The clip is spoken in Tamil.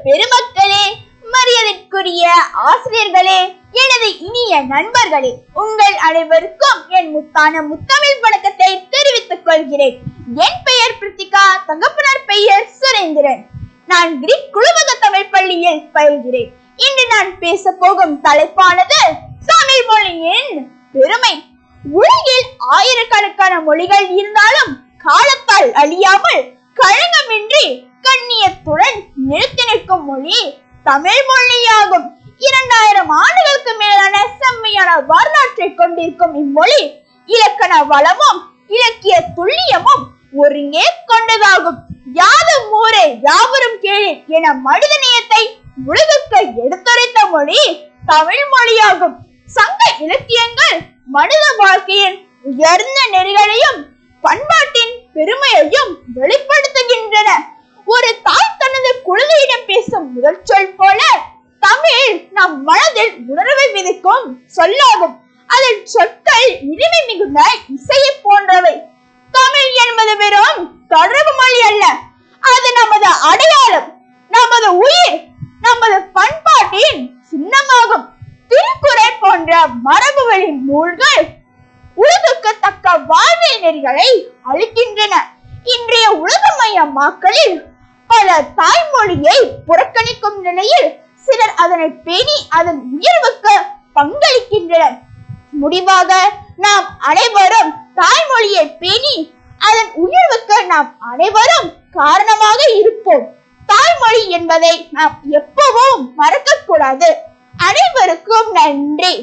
பெருமக்களே, மரியாதைக்குரிய ஆசிரியர்களே, எனது இனிய நண்பர்களே, உங்கள் அனைவருக்கும் என் முத்தான முத்தமிழ் வணக்கத்தை தெரிவித்துக் கொள்கிறேன். என் பெயர் பிரித்திகா, தகப்பனார் பெயர் சுரேந்திரன். நான் கிரீக் குழுவக தமிழ் பள்ளியில் பயில்கிறேன். இன்று நான் பேச போகும் தலைப்பானது தமிழ் மொழியின் பெருமை. உலகில் ஆயிரக்கணக்கான மொழிகள் இருந்தாலும் காலத்தால் அழியாமல் களங்கமின்றி கண்ணியத்துடன் நிறுத்தி நிற்கும் மொழி தமிழ் மொழியாகும். 2000 ஆண்டுகளுக்கு மேலான செம்மையான வரலாற்றை கொண்டிருக்கும் இம்மொழி இலக்கண வளமும் இலக்கிய துல்லியமும் ஒருங்கே கொண்டதாகும். யாதும் ஊரே யாவரும் கேளு என மனிதநேயத்தை உலகுக்கு எடுத்துரைத்த மொழி தமிழ் மொழியாகும். சங்க இலக்கியங்கள் மனித வாழ்க்கையின் உயர்ந்த நெறிகளையும் பண்பாட்டின் பெருமையையும் வெளிப்படுத்துகின்றன. ஒரு தாய் தனது குழந்தையிடம் பேசும் முதல் சொல் போல தமிழ் நம் மனதில் உணர்வை விதைக்கும் சொல்லாகும். அதன் சொற்கள் இனிமை மிகுந்த இசையை போன்றவை. தமிழ் என்பது வெறும் தொடர்பு மொழி அல்ல, அது நமது அடையாளம், நமது உயிர், நமது பண்பாட்டின் சின்னமாகும். திருக்குறள் போன்ற மரபுகளின் நூல்கள் உலகுக்கு தக்க வாழ்வியல் நெறிகளை அளிக்கின்றன. இன்றைய உலகமயமாக்கலில் பல தாய்மொழியை புறக்கணிக்கும் நிலையில் சிலர் அதனை பேணி அதன் உயர்வுக்கு பங்களிக்கின்றனர். முடிவாக நாம் அனைவரும் தாய்மொழியை பேணி அதன் உயர்வுக்கு நாம் அனைவரும் காரணமாக இருப்போம். தாய்மொழி என்பதை நாம் எப்பவும் மறக்க கூடாது. அனைவருக்கும் நன்றி.